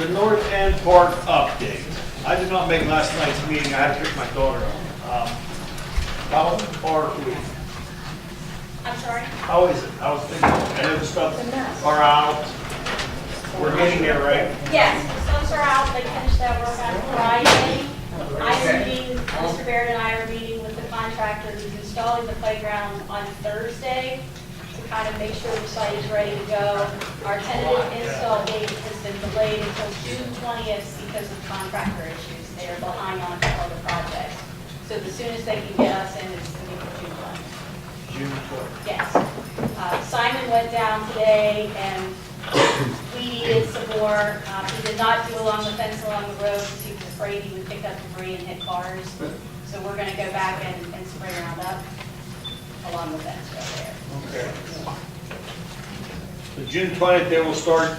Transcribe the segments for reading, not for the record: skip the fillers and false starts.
The North End Park update. I did not make last night's meeting. I had to pick my daughter up. How are we? I'm sorry? How is it? How's things? I know the stuff are out. We're getting there, right? Yes, the subs are out. They finished that work on Friday. I'm meeting, Mr. Baird and I are meeting with the contractor who's installing the playground on Thursday to kind of make sure the site is ready to go. Our tentative install date has been delayed until June 20th because of contractor issues. They are behind on other projects. So the soonest they can get us in is going to be June 20th. June 12th. Yes. Simon went down today and we did some more. He did not do along the fence along the road because he was afraid he would pick up debris and hit cars. So we're going to go back and spray around up along the fence right there. Okay. So June 20th, they will start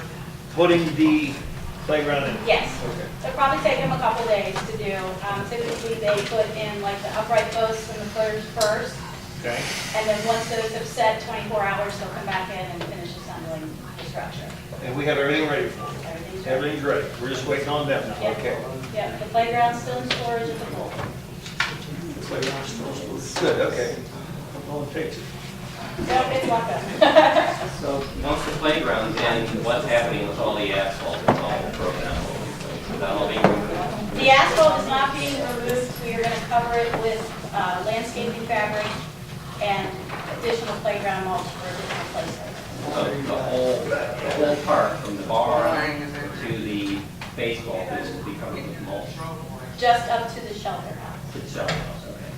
putting the playground in. Yes. Okay. It'll probably take them a couple days to do. Typically, they put in like the upright posts and the footers first. Okay. And then once those have set 24 hours, they'll come back in and finish assembling the structure. And we have everything ready for it. Everything's ready. Everything's ready. We're just waiting on them now. Yep. Okay. Yep, the playground's still in storage at the pool. Playground's still good, okay. How long it takes it? Yep, it's welcome. So once the playground's in, what's happening with all the asphalt that's all broken down? Is that all being removed? The asphalt is not being removed. We are going to cover it with landscaping fabric and additional playground mulch for additional placement. So the whole park from the bar to the baseball field will be covered with mulch. Just up to the shelter house. To the shelter house, okay.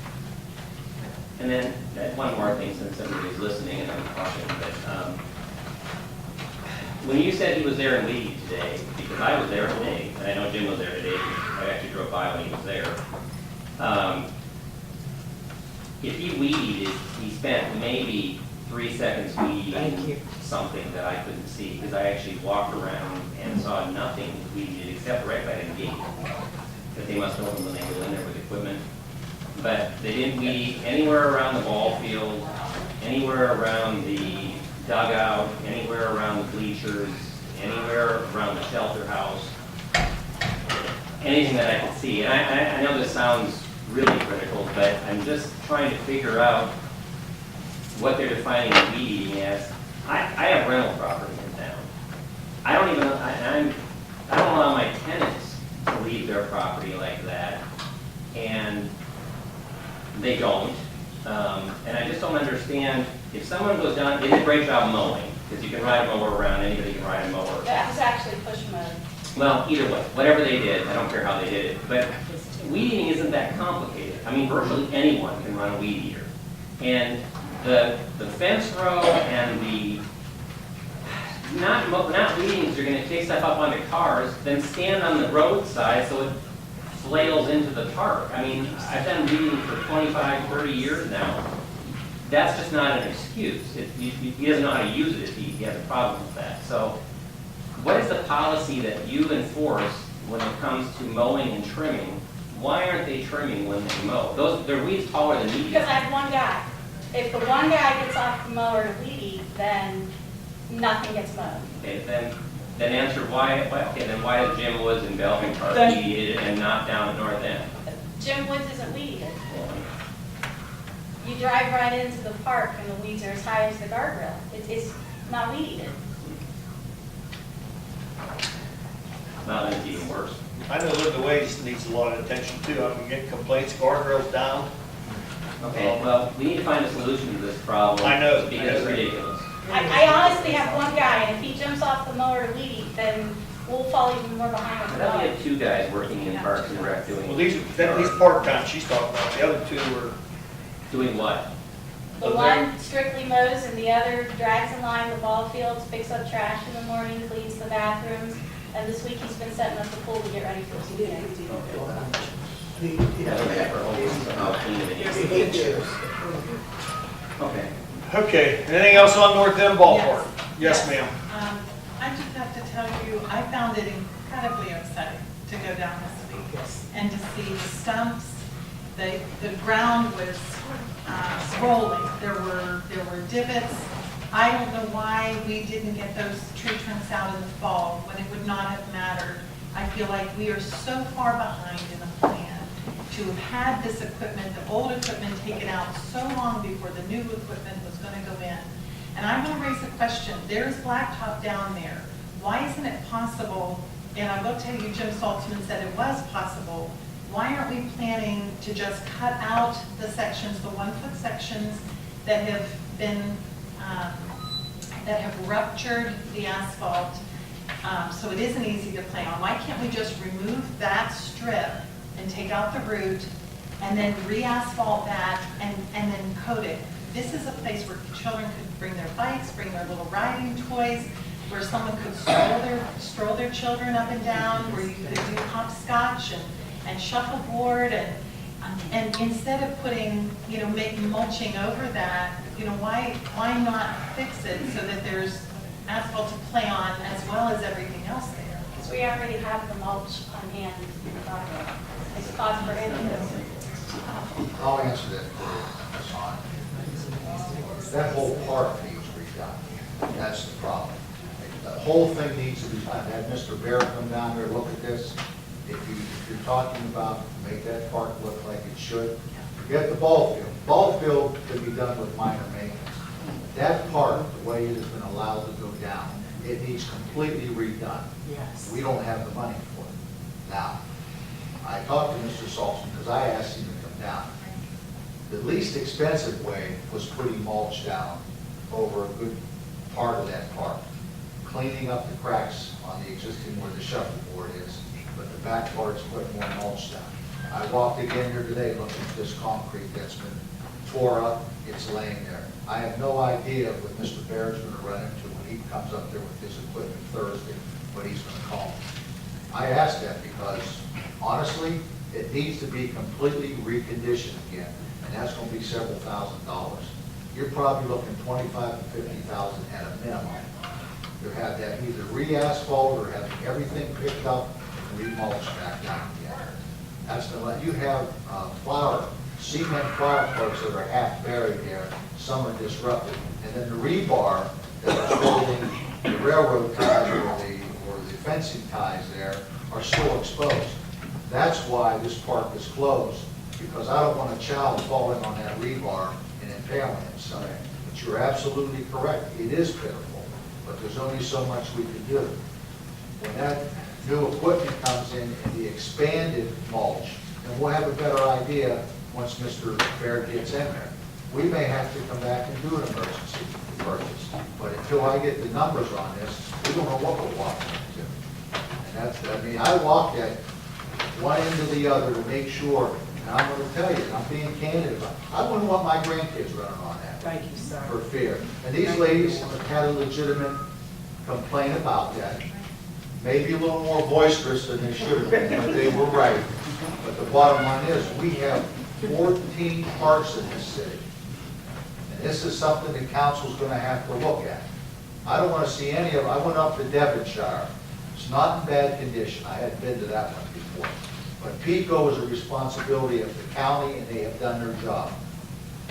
And then one more thing, since everybody's listening and I'm talking, but when you said he was there in Lee today, because I was there today, and I know Jim was there today, I actually drove by when he was there. If he weeded, he spent maybe 3 seconds weeding something that I couldn't see, because I actually walked around and saw nothing weeded except right by the gate. That they must open when they go in there with equipment. But they didn't weed anywhere around the ball field, anywhere around the dugout, anywhere around the bleachers, anywhere around the shelter house, anything that I could see. And I know this sounds really critical, but I'm just trying to figure out what they're defining weeding as. I have rental property in town. I don't allow my tenants to leave their property like that, and they don't. And I just don't understand, if someone goes down, they did a great job mowing, because you can ride a mower around, anybody can ride a mower. That was actually push mode. Well, either way, whatever they did, I don't care how they did it, but weeding isn't that complicated. I mean, virtually anyone can run a weed eater. And the fence row and the not weeding, because you're going to take stuff up onto cars, then stand on the roadside so it flails into the park. I mean, I've done weeding for 25, 30 years now. That's just not an excuse. He doesn't know how to use it if he has a problem with that. So what is the policy that you enforce when it comes to mowing and trimming? Why aren't they trimming when they mow? They're weeds taller than me. Because I have one guy. If the one guy gets off the mower to weed, then nothing gets mowed. Okay, then answer why. Okay, then why is Jim Woods in Belvin Park Then- weeded and not down at North End? Jim Woods isn't weeded. You drive right into the park and the weeds are as high as the guardrail. It's not weeded. Now then it's even worse. I know Live the Ways needs a lot of attention too. I mean, get complaints, guardrails down. Okay, well, we need to find a solution to this problem. I know. Because it's ridiculous. I honestly have one guy, and if he jumps off the mower to weed, then we'll fall even more behind on the But we mower. have 2 guys working in Parks and Rec doing. Well, these part-time she's talking about. The other two were, Doing what? The one strictly mows and the other drags in line the ball fields, picks up trash in the morning, cleans the bathrooms. And this week he's been setting up the pool to get ready for season. Okay. okay. Anything else on North End Ballpark? Yes, ma'am. I just have to tell you, I found it incredibly upsetting to go down this week and to see the stumps. The ground was rolling. There were divots. I don't know why we didn't get those tree trunks out in the fall when it would not have mattered I feel like we are so far behind in the plan to have had this equipment, the old equipment taken out so long before the new equipment was going to go in. And I'm going to raise a question. There's blacktop down there. Why isn't it possible, and I will tell you, Jim Saltzman said it was possible, why aren't we planning to just cut out the sections, the 1-foot sections that have been, that have ruptured the asphalt, so it isn't easy to play on? Why can't we just remove that strip and take out the root and then re-asphalt that and then coat it? This is a place where children could bring their bikes, bring their little riding toys, where someone could stroll their children up and down, where you could do hopscotch and shuffleboard, and instead of putting, making mulching over that, why not fix it so that there's asphalt to play on as well as everything else there? Because we already have the mulch on hand. It's cost for anything. I'll answer that for you, Ms. Hahn. That whole park needs redone. That's the problem. The whole thing needs to be done. Have Mr. Bear come down there, look at this. If you're talking about make that park look like it should, forget the ball field. Ball field can be done with minor maintenance. That park, the way it has been allowed to go down, it needs completely redone. Yes. We don't have the money for it. Now, I talked to Mr. Saltzman because I asked him to come down. The least expensive way was putting mulch down over a good part of that park, cleaning up the cracks on the existing where the shuffleboard is, but the back part's putting more mulch down. I walked again here today looking at this concrete that's been tore up, it's laying there. I have no idea what Mr. Bear's going to run into when he comes up there with his equipment Thursday, what he's going to call me. I asked that because, honestly, it needs to be completely reconditioned again, and that's going to be several $1,000s. You're probably looking $25,000 to $50,000 at a minimum to have that either re-asphalt or having everything picked up and re-mulched back down again. That's going to let you have cement flower parts that are half buried there, some are disrupted, and then the rebar that is holding the railroad ties or the fencing ties there are still exposed. That's why this park is closed, because I don't want a child falling on that rebar and impaling himself. But you're absolutely correct, it is pitiful, but there's only so much we can do. When that new equipment comes in the expanded mulch, and we'll have a better idea once Mr. Baird gets in there. We may have to come back and do an emergency purchase, but until I get the numbers on this, we don't know what we're walking into. And I walked at one end to the other to make sure, and I'm going to tell you, and I'm being candid about it, I wouldn't want my grandkids running on that. Thank you, sir. For fear. And these ladies had a legitimate complaint about that. Maybe a little more boisterous than they should have been, but they were right. But the bottom line is, we have 14 parks in this city. And this is something the council's going to have to look at. I don't want to see any of it. I went up to Devonshire. It's not in bad condition. I hadn't been to that one before. But PICO is a responsibility of the county, and they have done their job.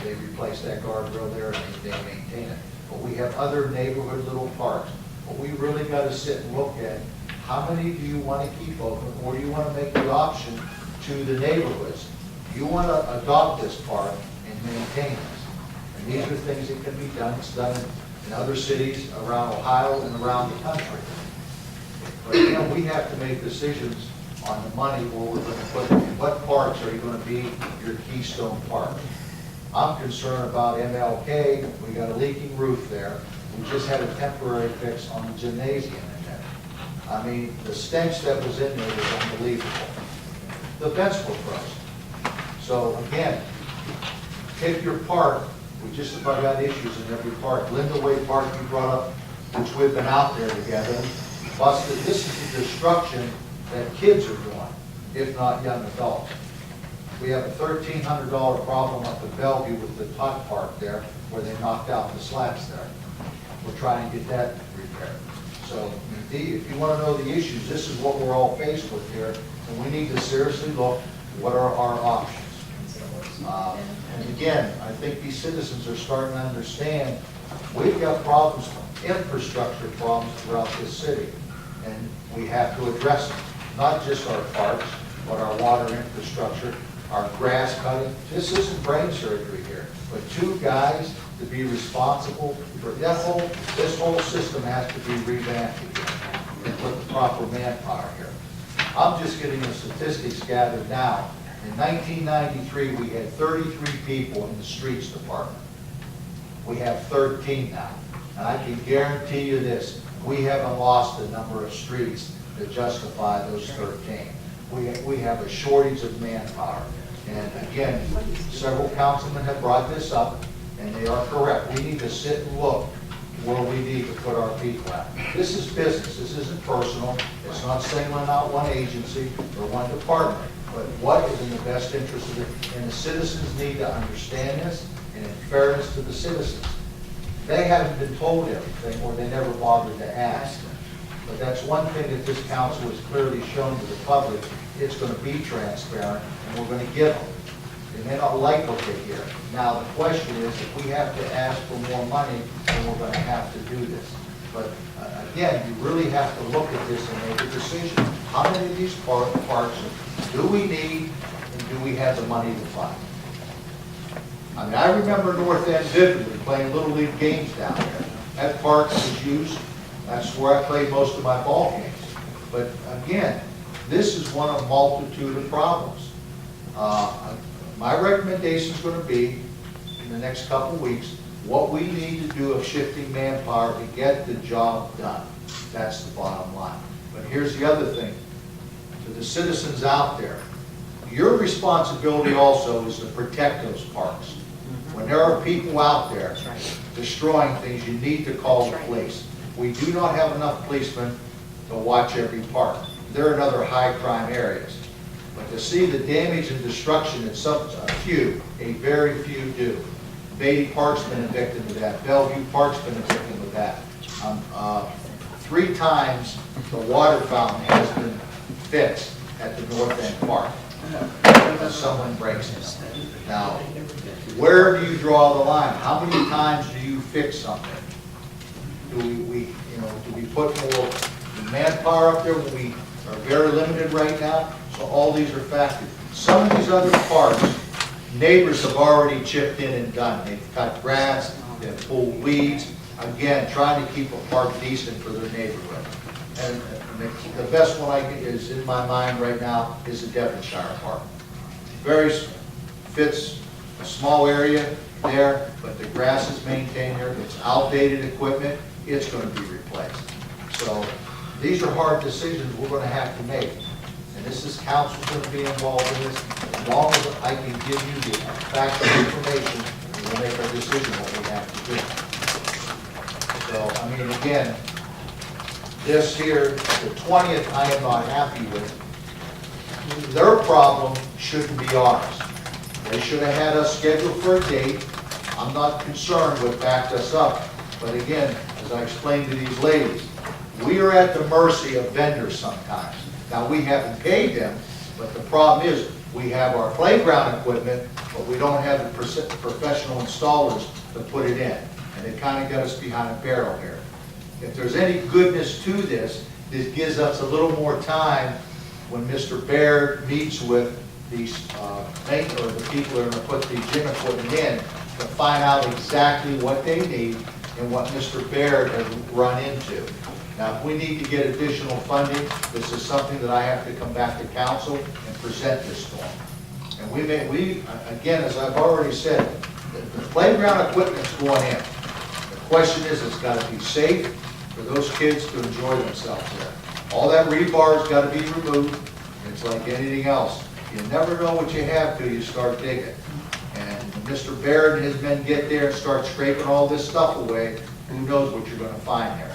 They replaced that guardrail there, and they maintain it. But we have other neighborhood little parks. But we really got to sit and look at how many do you want to keep open, or do you want to make the option to the neighborhoods? Do you want to adopt this park and maintain this? And these are things that can be done. It's done in other cities around Ohio and around the country. But we have to make decisions on the money where we're going to put it in. What parks are you going to be your keystone parks? I'm concerned about MLK. We got a leaking roof there. We just had a temporary fix on the gymnasium in there. I mean, the stench that was in there was unbelievable. The vents were frozen. So again, pick your park. We just about got issues in every park. Linda Way Park you brought up, which we've been out there together. Busted. This is the destruction that kids are doing, if not young adults. We have a $1,300 problem up at Bellevue with the Tot Park there, where they knocked out the slats there. We're trying to get that repaired. So if you want to know the issues, this is what we're all faced with here, and we need to seriously look what are our options. And again, I think these citizens are starting to understand we've got problems, infrastructure problems throughout this city, and we have to address them. not just our parks, but our water infrastructure, our grass cutting. This isn't brain surgery here, but two guys to be responsible for this whole system has to be revamped again and put the proper manpower here. I'm just getting the statistics gathered now. In 1993, we had 33 people in the streets department. We have 13 now. And I can guarantee you this, we haven't lost the number of streets that justify those 13. We have a shortage of manpower. And again, several councilmen have brought this up, and they are correct. We need to sit and look where we need to put our people at. This is business. This isn't personal. It's not singling out one agency or one department. But what is in the best interest of the, and the citizens need to understand this, and in fairness to the citizens. They haven't been told everything, or they never bothered to ask. But that's one thing that this council has clearly shown to the public. It's going to be transparent, and we're going to give them. They may not like what they hear. Now, the question is, if we have to ask for more money, then we're going to have to do this. But again, you really have to look at this and make a decision. How many of these parks do we need, and do we have the money to fund? I mean, I remember North End vividly playing Little League games down there. That park was used, that's where I played most of my ball games. But again, this is one of a multitude of problems. My recommendation is going to be, in the next couple of weeks, what we need to do of shifting manpower to get the job done. That's the bottom line. But here's the other thing. To the citizens out there, your responsibility also is to protect those parks. When there are people out there destroying things, you need to call the police. We do not have enough policemen to watch every park. There are in other high crime areas. But to see the damage and destruction that a very few do. Beatty Park's been a victim of that. Bellevue Park's been a victim of that. 3 times the water fountain has been fixed at the North End Park because someone breaks it. Now, where do you draw the line? How many times do you fix something? Do we put more manpower up there when we are very limited right now? So all these are factors. Some of these other parks, neighbors have already chipped in and done. They've cut grass, they've pulled weeds. Again, trying to keep a park decent for their neighborhood. And the best one is in my mind right now is the Devonshire Park. Very fits a small area there, but the grass is maintained there. It's outdated equipment. It's going to be replaced. So these are hard decisions we're going to have to make. And this is council's going to be involved in this. As long as I can give you the factual information, we'll make our decision what we have to do. So, I mean, again, this here, the 20th, I am not happy with. Their problem shouldn't be ours. They should have had us scheduled for a date. I'm not concerned what backed us up. But again, as I explained to these ladies, we are at the mercy of vendors sometimes. Now, we haven't paid them, but the problem is we have our playground equipment, but we don't have the professional installers to put it in. And they kind of got us behind a barrel here. If there's any goodness to this, this gives us a little more time when Mr. Baird meets with these the people that are going to put the gym equipment in to find out exactly what they need and what Mr. Baird has run into. Now, if we need to get additional funding, this is something that I have to come back to council and present this to them. And again, as I've already said, the playground equipment's going in. The question is, it's got to be safe for those kids to enjoy themselves there. All that rebar's got to be removed. It's like anything else. You never know what you have till you start digging. And when Mr. Baird and his men get there and start scraping all this stuff away, who knows what you're going to find there.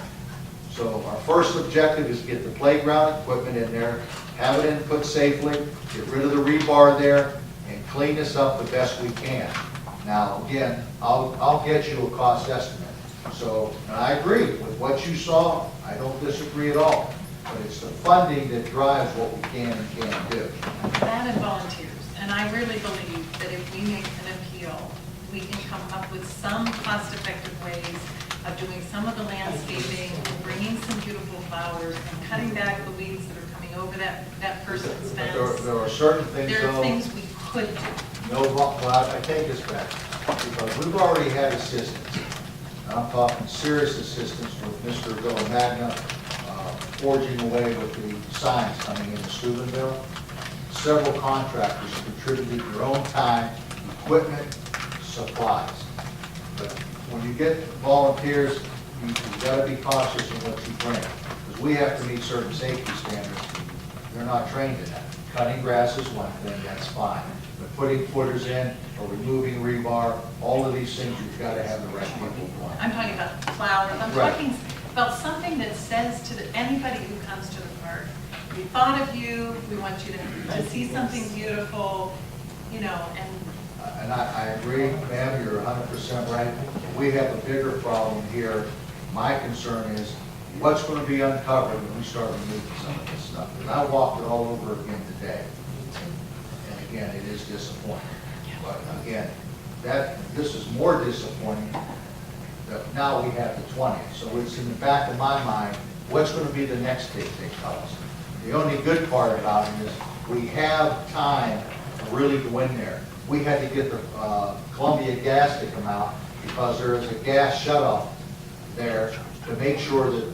So our first objective is get the playground equipment in there, have it input safely, get rid of the rebar there, and clean this up the best we can. Now, again, I'll get you a cost estimate. So, and I agree with what you saw. I don't disagree at all. But it's the funding that drives what we can and can't do. That and volunteers. And I really believe that if we make an appeal, we can come up with some cost-effective ways of doing some of the landscaping, bringing some beautiful flowers, and cutting back the weeds that are coming going over that person's But fence. there are certain things There are though. things we could do. No, well, I take this back, because we've already had assistance. And I'm talking serious assistance with Mr. Villamagna forging away with the signs coming into Steubenville. Several contractors contributed their own time, equipment, supplies. But when you get volunteers, you've got to be cautious in what you bring, because we have to meet certain safety standards. They're not trained in that. Cutting grass is one thing, that's fine. But putting footers in or removing rebar, all of these things, you've got to have the right people doing. I'm talking about flowers, I'm Right. talking about something that says to anybody who comes to the park, we thought of you, we want you to see something beautiful, you know, and And I agree, ma'am, you're 100% right. We have a bigger problem here. My concern is what's going to be uncovered when we start removing some of this stuff. And I walked it all over again today. And again, it is disappointing. But again, this is more disappointing that now we have the 20th. So it's in the back of my mind, what's going to be the next big thing, fellas? The only good part about it is we have time to really go in there. We had to get the Columbia Gas to come out because there is a gas shutoff there to make sure that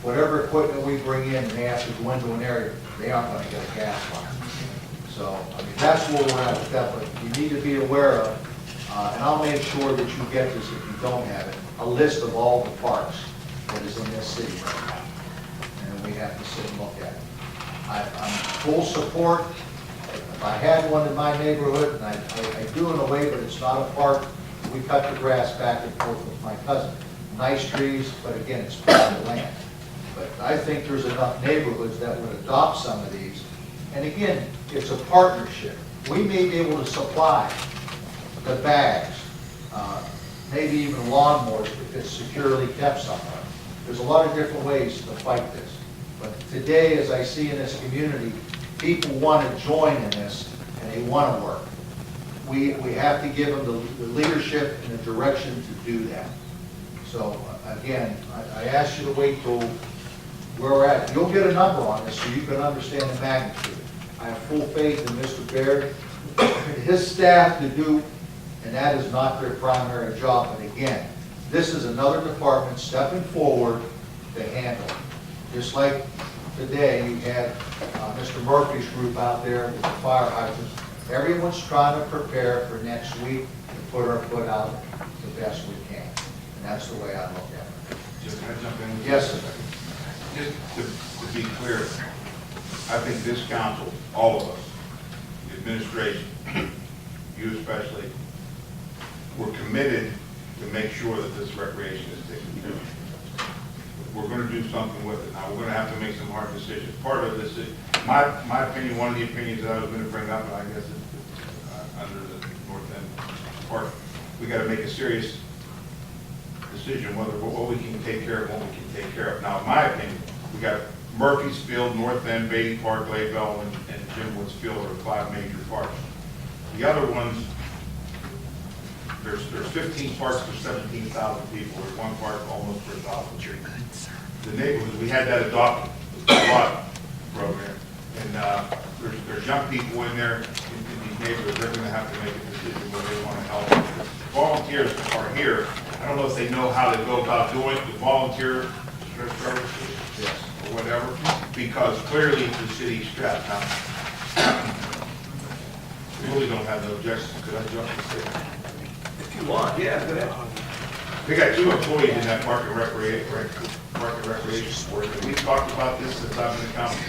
whatever equipment we bring in and they have to go into an area, they aren't going to get a gas line. So, I mean, that's where we're at with that, but you need to be aware of, and I'll make sure that you get this if you don't have it, a list of all the parks that is in this city right now. And we have to sit and look at it. I'm full support. If I had one in my neighborhood, and I do in a way, but it's not a park, we cut the grass back and forth with my cousin. Nice trees, but again, it's private land. But I think there's enough neighborhoods that would adopt some of these. And again, it's a partnership. We may be able to supply the bags, maybe even lawnmowers if it's securely kept somewhere. There's a lot of different ways to fight this. But today, as I see in this community, people want to join in this and they want to work. We have to give them the leadership and the direction to do that. So again, I ask you to wait till where we're at. You'll get a number on this so you can understand the magnitude. I have full faith in Mr. Baird and his staff to do, and that is not their primary job. But again, this is another department stepping forward to handle it. Just like today, you had Mr. Murphy's group out there with the fire hydrants. Everyone's trying to prepare for next week to put our foot out the best we can. And that's the way I look at it. Just can I jump in? Yes, sir. Just to be clear, I think this council, all of us, the administration, you especially, we're committed to make sure that this recreation is taken care of. We're going to do something with it. Now, we're going to have to make some hard decisions. Part of this is, my opinion, one of the opinions that I was going to bring up, and I guess it's under the North End Park, we got to make a serious decision whether what we can take care of, what we can take care of. Now, in my opinion, we got Murphy's Field, North End, Beatty Park, Lakeville, and Jim Woods Field are the 5 major parks. The other ones, there's 15 parks for 17,000 people. There's one park almost for 1,000. The neighborhoods, we had that adopted, the lot program, and there's young people in there in these neighborhoods. They're going to have to make a decision whether they want to help. Volunteers are here. I don't know if they know how to go about doing the volunteer services, Yes. or whatever, because clearly it's the city's strap. Now, we really don't have no objections. Could I jump and say? If you want, yeah, go ahead. We got 2 employees in that park and recreation board, and we've talked about this since I've been the council.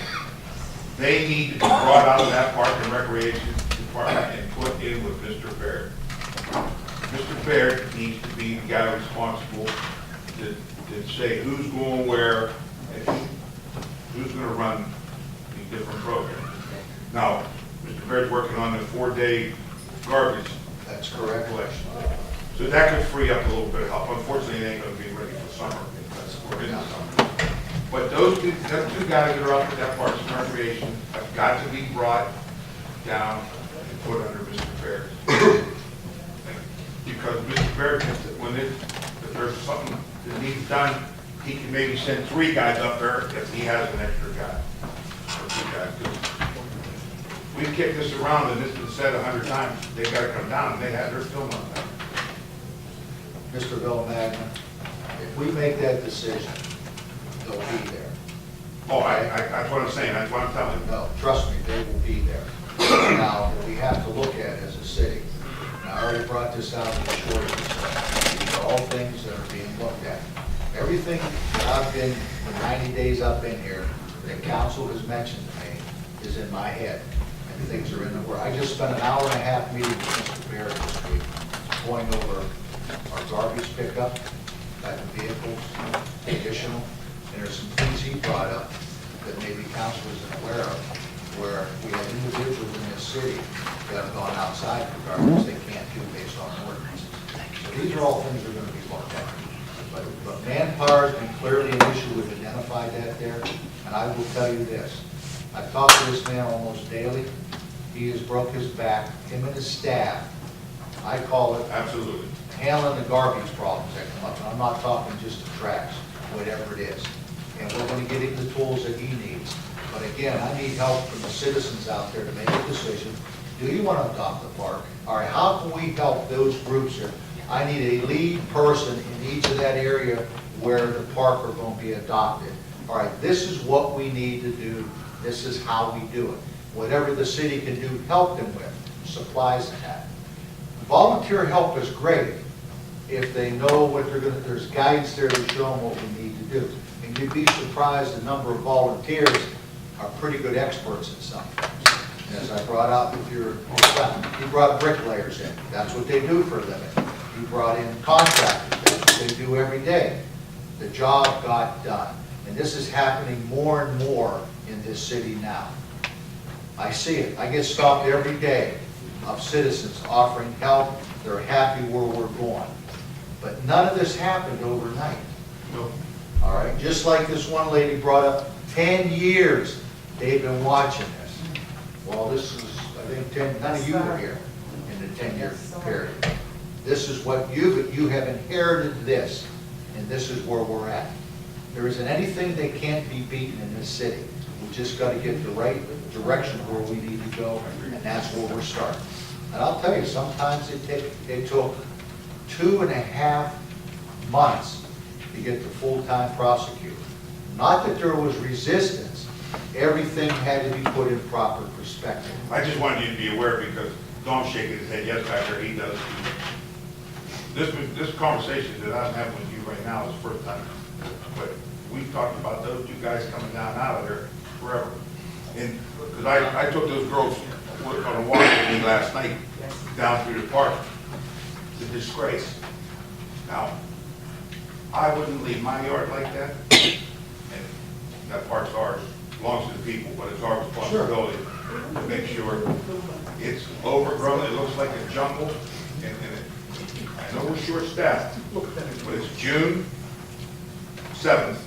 They need to be brought out of that park and recreation department and put in with Mr. Baird. Mr. Baird needs to be the guy responsible to say who's going where and who's going to run these different programs. Now, Mr. Baird's working on the 4-day garbage That's correct. collection. So that could free up a little bit of help. Unfortunately, it ain't going to be ready for summer because we're in the summer. But those two guys that are out at that Parks and Recreation have got to be brought down and put under Mr. Baird. Because Mr. Baird, if there's something that needs done, he can maybe send 3 guys up there if he has an extra guy. with you guys, 'cause we've kicked this around and this has been said 100 times, they gotta come down, and they're still not done. Mr. Villagna, if we make that decision, they'll be there. Oh, that's what I'm saying, that's what I'm telling you. No, trust me, they will be there. Now, we have to look at as a city, and I already brought this out in the short, these are all things that are being looked at. Everything that I've been, the 90 days I've been here, that council has mentioned to me, is in my head, and things are in the work. I just spent an hour and a half meeting with Mr. Barrett this week, going over our garbage pickup, type of vehicles, additional, and there's some things he brought up that maybe council isn't aware of, where we have individuals in this city that have gone outside for garbage they can't do based on ordinances. So these are all things that are gonna be looked at. But manpower has been clearly an issue, we've identified that there, and I will tell you this, I've talked to this man almost daily, he has broke his back, him and his staff, I call it Absolutely. handling the garbage problems that come up, and I'm not talking just the trash, whatever it is. And we're gonna get him the tools that he needs. But again, I need help from the citizens out there to make a decision. Do you wanna adopt the park? All right, how can we help those groups here? I need a lead person in each of that area where the park are gonna be adopted. All right, this is what we need to do, this is how we do it. Whatever the city can do, help them with, supplies and that. Volunteer help is great if they know what they're gonna, there's guides there to show them what we need to do. And you'd be surprised, the number of volunteers are pretty good experts in something. And as I brought out with your son, he brought bricklayers in, that's what they do for a living. He brought in contractors, that's what they do every day. The job got done. And this is happening more and more in this city now. I see it, I get stopped every day of citizens offering help, they're happy where we're going. But none of this happened overnight. No. All right, just like this one lady brought up, 10 years they've been watching this. Well, this is, I think, 10, none of you were here in the 10-year period. This is what you have inherited this, and this is where we're at. There isn't anything that can't be beaten in this city. We just got to get the right direction where we need to go, and that's where we're starting. And I'll tell you, sometimes it took 2.5 months to get the full-time prosecutor. Not that there was resistance, everything had to be put in proper perspective. I just wanted you to be aware because Dom's shaking his head yes back there, he does. This conversation that I'm having with you right now is the first time, but we've talked about those two guys coming down out of there forever. And, because I took those girls on a walk with me last night down through the park. It's a disgrace. Now, I wouldn't leave my yard like that, and that park's ours, belongs to the people, but it's our responsibility to make sure it's overgrown, it looks like a jungle, and I know we're short-staffed, but it's June 7th,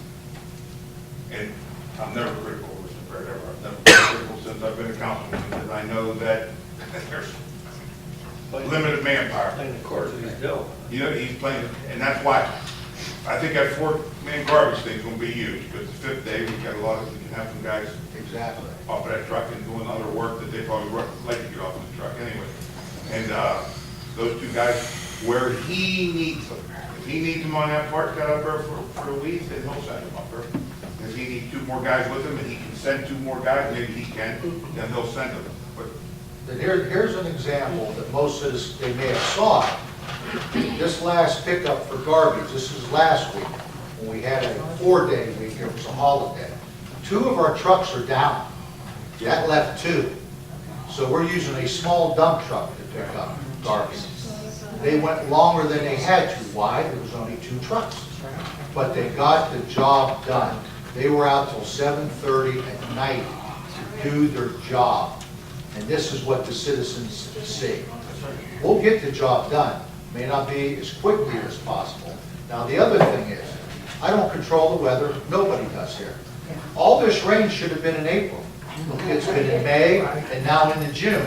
and I'm never critical of Mr. Barrett, ever. I've never been critical since I've been a councilman, because I know that there's limited manpower. Playing the course of his bill. You know, he's playing, and that's why I think that 4-man garbage thing's gonna be huge, because the 5th day, we got a lot of, we can have some guys Exactly. off of that truck and doing other work that they probably would like to get off of the truck anyway. And, those two guys, where he needs them, if he needs them on that park cut up there for the weeds, then he'll send them up there. If he needs 2 more guys with him, and he can send 2 more guys, maybe he can, then he'll send them. But Then here's an example that most citizens, they may have saw it. This last pickup for garbage, this was last week, when we had a 4-day week, it was a holiday. 2 of our trucks are down. That left 2. So we're using a small dump truck to pick up garbage. They went longer than they had to. Why? There was only 2 trucks. But they got the job done. They were out till 7:30 at night to do their job. And this is what the citizens see. We'll get the job done. May not be as quickly as possible. Now, the other thing is, I don't control the weather. Nobody does here. All this rain should have been in April. It's been in May and now into June.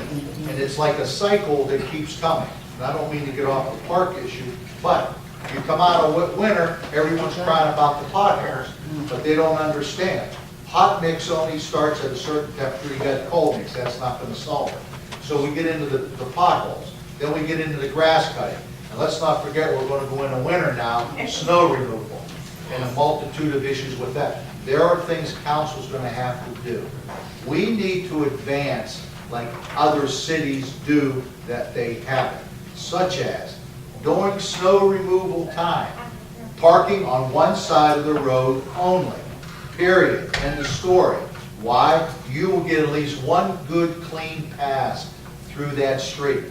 And it's like a cycle that keeps coming. And I don't mean to get off the park issue, but you come out of winter, everyone's crying about the potholes, but they don't understand. Hot mix only starts at a certain temperature, you got cold mix, that's not gonna solve it. So we get into the potholes, then we get into the grass cutting. And let's not forget, we're gonna go into winter now, snow removal, and a multitude of issues with that. There are things council's gonna have to do. We need to advance like other cities do that they haven't, such as during snow removal time, parking on one side of the road only, period, end of story. Why? You will get at least one good, clean pass through that street.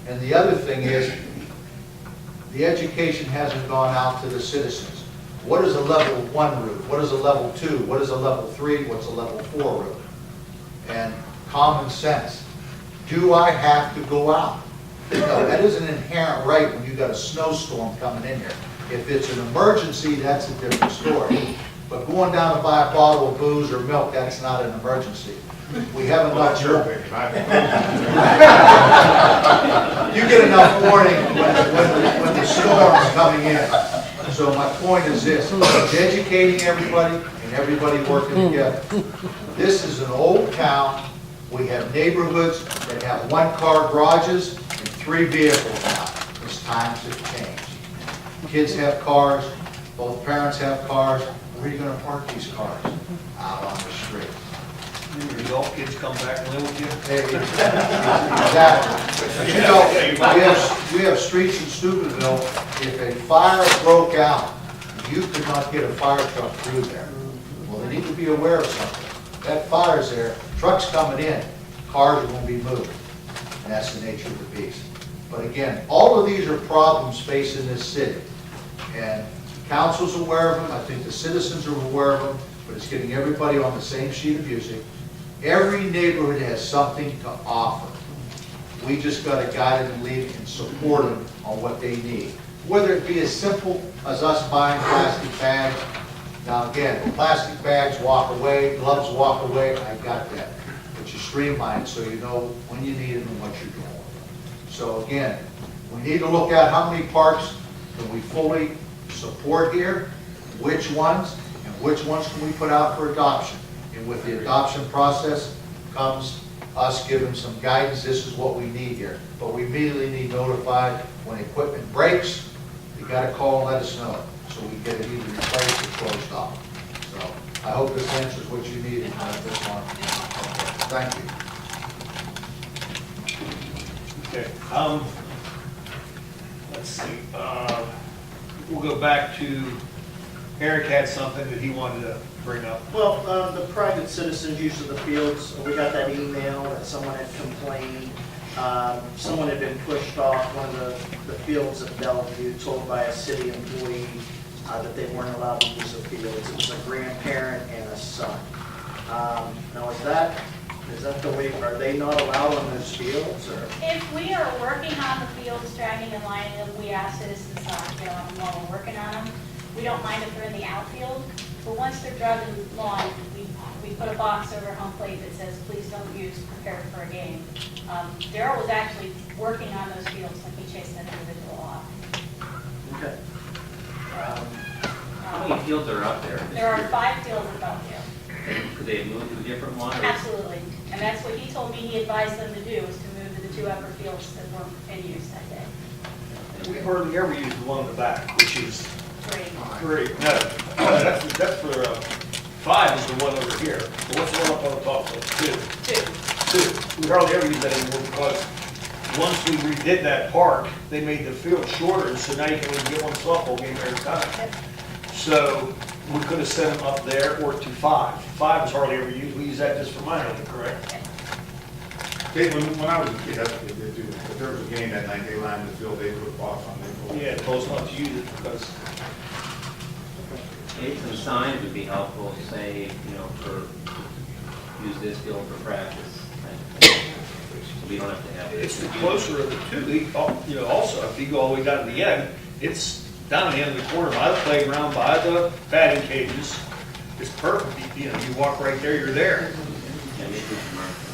And the other thing is, the education hasn't gone out to the citizens. What is a level 1 route? What is a level 2? What is a level 3? What's a level 4 route? And common sense. Do I have to go out? No, that is an inherent right when you got a snowstorm coming in here. If it's an emergency, that's a different story. But going down to buy a bottle of booze or milk, that's not an emergency. We have enough. You get enough warning when the storm's coming in. So my point is this, it's educating everybody and everybody working together. This is an old town. We have neighborhoods that have 1-car garages and 3 vehicles now. It's times have changed. Kids have cars, both parents have cars. Where are you gonna park these cars? Out on the street. Your adult kids come back and live with you. Exactly. But you know, we have streets in Steubenville, if a fire broke out, you could not get a fire truck through there. Well, they need to be aware of something. That fire's there, trucks coming in, cars won't be moving. And that's the nature of the beast. But again, all of these are problems facing this city. And council's aware of them, I think the citizens are aware of them, but it's getting everybody on the same sheet of music. Every neighborhood has something to offer. We just got to guide them and lead and support them on what they need. Whether it be as simple as us buying plastic bags. Now again, plastic bags walk away, gloves walk away, I got that. But you streamline it so you know when you need them and what you're doing with them. So again, we need to look at how many parks can we fully support here, which ones, and which ones can we put out for adoption. And with the adoption process comes us giving some guidance, this is what we need here. But we immediately need notified when equipment breaks, you gotta call and let us know, so we get it either replaced or closed off. So I hope this answers what you need in this one. Thank you. Okay, let's see, we'll go back to, Eric had something that he wanted to bring up. Well, the private citizens' use of the fields, we got that email that someone had complained. Someone had been pushed off one of the fields at Bellevue, told by a city employee that they weren't allowed to use the fields. It was a grandparent and a son. Now, is that the way, are they not allowed on those fields, or? If we are working on the fields, dragging and lining them, we ask citizens not to get on them while we're working on them. We don't mind if they're in the outfield, but once they're dragged and lawn, we put a box over home plate that says, please don't use, prepare for a game. Darryl was actually working on those fields when he chased that individual off. Okay. How many fields are out there? There are 5 fields in Bellevue. Could they move to a different one? or- Absolutely. And that's what he told me he advised them to do, was to move to the 2 upper fields that weren't in use that day. We hardly ever use the one in the back, which is 3. 3. No, that's for, 5 is the one over here. But what's the one up on the top? 2. 2. We hardly ever use that anymore because once we redid that park, they made the field shorter, so now you can only get one softball game at a time. So we could have set them up there or to 5. 5 is hardly ever used. We use that just for minor league, correct? When I was a kid, that's what they did too. If there was a game that night, they lined the field, they put a box on it. Yeah, close not to use it because Maybe some signs would be helpful, say, use this field for practice. So we don't have to have. it's the closer of the 2. Also, if you go all the way down to the end, it's down the end of the corner by the playground, by the batting cages. It's perfect. You walk right there, you're there. Yeah, maybe some markers.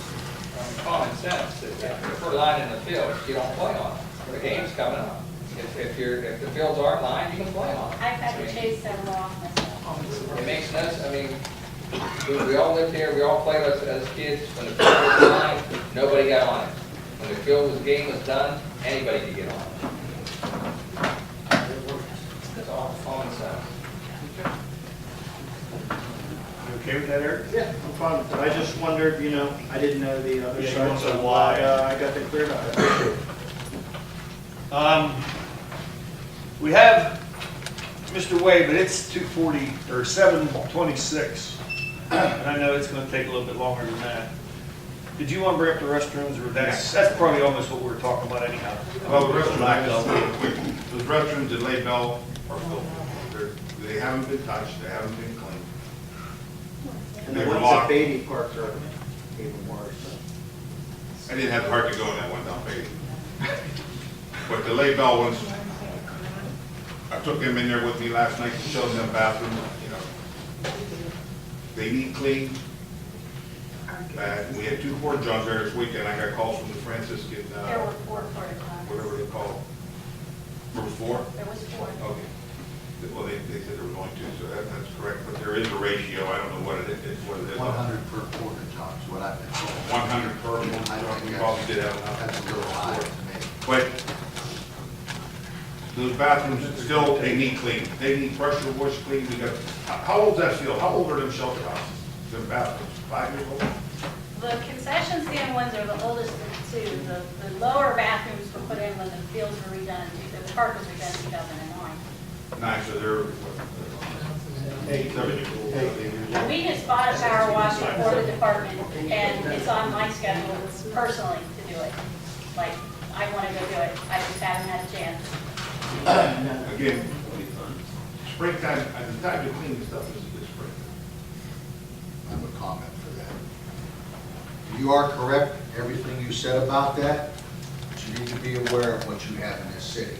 Common sense, that if we're lining the field, you don't play on it. The game's coming up. If the fields aren't lined, you can play on it. I've had to chase several off myself. It makes sense, We all lived here, we all played as kids. When the field was lined, nobody got on it. When the game was done, anybody could get on it. That's all common sense. You okay with that, Eric? Yeah, I'm fine with it. I just wondered, you know, I didn't know the other Yeah, you side, don't so know why. I got that cleared up. We have Mr. Way, but it's 2:40 or 7:26. And I know it's gonna take a little bit longer than that. Did you want to bring up the restrooms, or that's probably almost what we were talking about anyhow? Well, the those restrooms at Lay Bell are filthy. They haven't been touched, they haven't been cleaned. And They the were ones at locked. Beatty Park are even worse. I didn't have the heart to go in that one down Beatty. But the Lay Bell ones, I took them in there with me last night, showed them bathrooms, you know. They need clean. We had 2 porta johns there this weekend. I got calls from the Franciscan, There were 4 porta johns. whatever they call them. There was 4? There was 4. Okay. Well, they said there was only 2, so that's correct, but there is a ratio. I don't know what it is, 100 per quarter, John, is what I've been told. 100 per, I don't we think probably did have enough. That's a little high to me. But those bathrooms still, they need cleaning. They need pressure wash cleaning. We got, how old's that field? How old are them shelter houses? Them bathrooms, 5 years old? The concession stand ones are the oldest of the 2. The lower bathrooms were put in when the fields were redone, the park was redone in 2009. 9, so they're, 7 years old. And we just bought a power washer for the department, and it's on my schedule personally to do it. Like, I want to go do it, I just haven't had a chance. Again, springtime, the time to clean this stuff is spring. I have a comment for that. You are correct, everything you said about that, but you need to be aware of what you have in this city.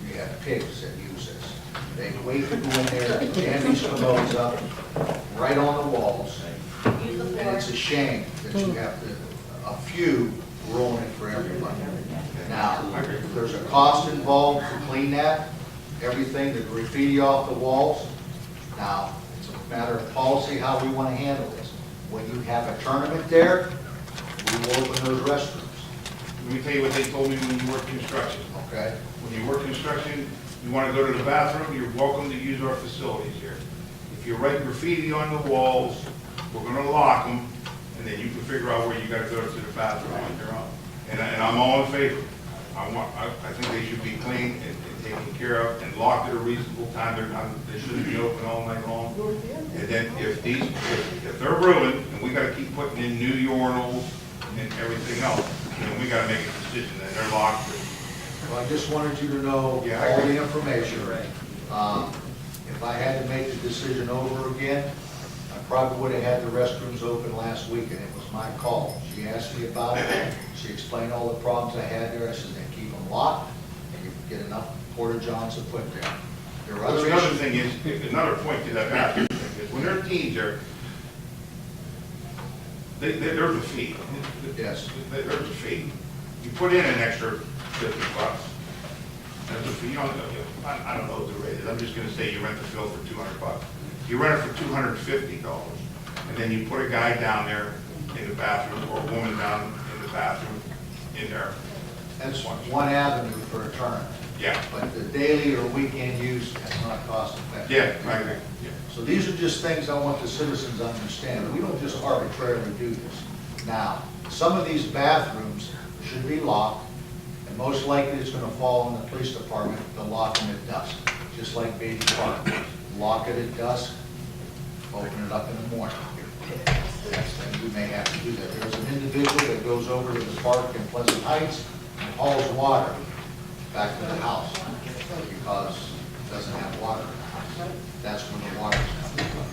You have pigs that use this. They wait to go in there, jam these commodes up, right on the walls, Use the and floor. it's a shame that you have to, a few ruin it for everybody. Now, there's a cost involved to clean that, everything, the graffiti off the walls. Now, it's a matter of policy how we want to handle this. When you have a tournament there, we will open those restrooms, Let me tell you what they told me when you work construction. okay? When you work construction, you want to go to the bathroom, you're welcome to use our facilities here. If you write graffiti on the walls, we're going to lock them, and then you can figure out where you got to go to the bathroom on your own. And I'm all in favor. I think they should be clean and taken care of and locked at a reasonable time. They shouldn't be open all night long. And then if they're ruined, and we got to keep putting in new urinals and everything else, then we got to make a decision that they're locked. Well, I just wanted you to know Yeah, I all agree. the information. If I had to make the decision over again, I probably would have had the restrooms open last week, and it was my call. She asked me about it, she explained all the problems I had there, I said, then keep them locked, and you get enough porta johns to put there. There are Well, other another issues. thing is, another point to that bathroom thing is, when they're teens there, there's a fee. Yes. There's a fee. You put in an extra $50. There's a fee on it. I don't know what the rate is. I'm just gonna say you rent the field for $200. You rent it for $250, and then you put a guy down there in the bathroom, or a woman down in the bathroom, in there. That's one avenue for a tournament, Yeah, but the daily or weekend use, that's not cost effective. yeah, I agree, yeah. So these are just things I want the citizens to understand. We don't just arbitrarily do this. Now, some of these bathrooms should be locked, and most likely it's gonna fall on the police department to lock them at dusk, just like Beatty Park. Lock it at dusk, open it up in the morning. Next thing, we may have to do that. There's an individual that goes over to the park in Pleasant Heights and hauls water back to the house because it doesn't have water in the house. That's when the water's coming from.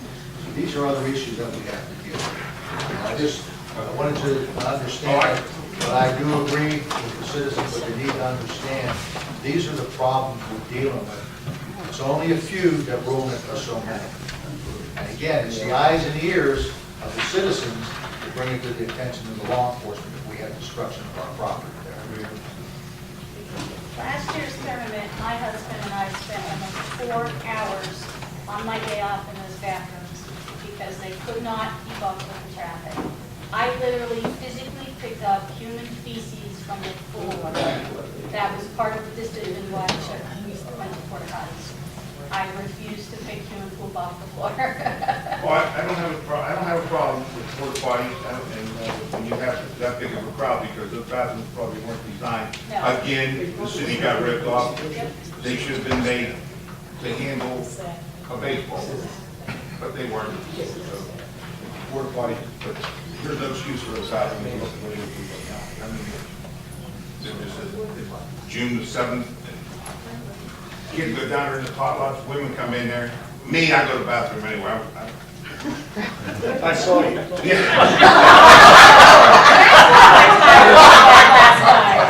So these are other issues that we have to deal with. And I wanted to understand, but I do agree with the citizens, but they need to understand, these are the problems we're dealing with. It's only a few that ruin it for so many. And again, it's the eyes and ears of the citizens to bring it to the attention of the law enforcement if we have destruction of our property there. Last year's tournament, my husband and I spent almost 4 hours on my day off in those bathrooms because they could not keep up with the traffic. I literally physically picked up human feces from the floor. That was part of the decision why we went to porta potties. I refuse to pick human poop off the floor. Well, I don't have a problem with porta potties and when you have that big of a crowd because those bathrooms probably weren't designed. No. Again, the city got ripped off. They should have been made to handle a baseball, but they weren't. So, porta potties, but there's no excuse for those bathrooms. I mean, it was June the 7th. Kids go down there in the potlucks, women come in there. Me, I go to the bathroom anyway. I saw you. I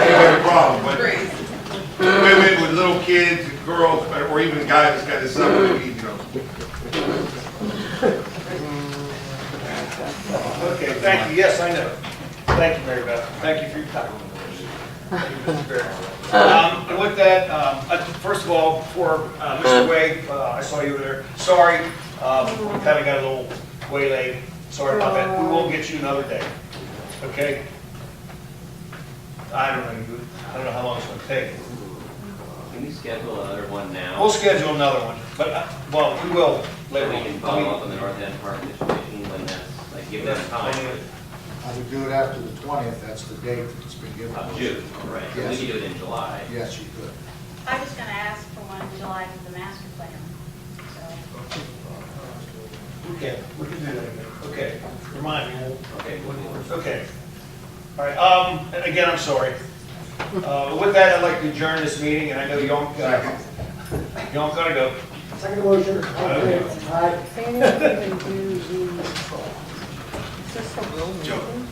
ain't got a problem, but women with little kids and girls, or even guys that's got this something, you know. Okay, thank you, yes, I know. Thank you, Mary Beth, thank you for your time. Thank you, Mr. Barrett. And with that, first of all, before Mr. Wade, I saw you over there, sorry, we kind of got a little waylaid, sorry about that, we will get you another day, okay? I don't know how long it's gonna take. Can we schedule another one now? We'll schedule another one, but, well, we will So later we on. can follow up on the North End Park situation when that's, like, give them time. I would do it after the 20th, that's the date that's been given. Of June, all right. So we Yes. can do it in July. Yes, you could. I was gonna ask for one in July for the master plan, so. Okay, we can do that again, okay, remind me, Okay, we'll do it. okay. All right, and again, I'm sorry. With that, I'd like to adjourn this meeting, and I know y'all gotta go. Second motion. Okay. Aye. They didn't even do the, is this a real Joe. meeting?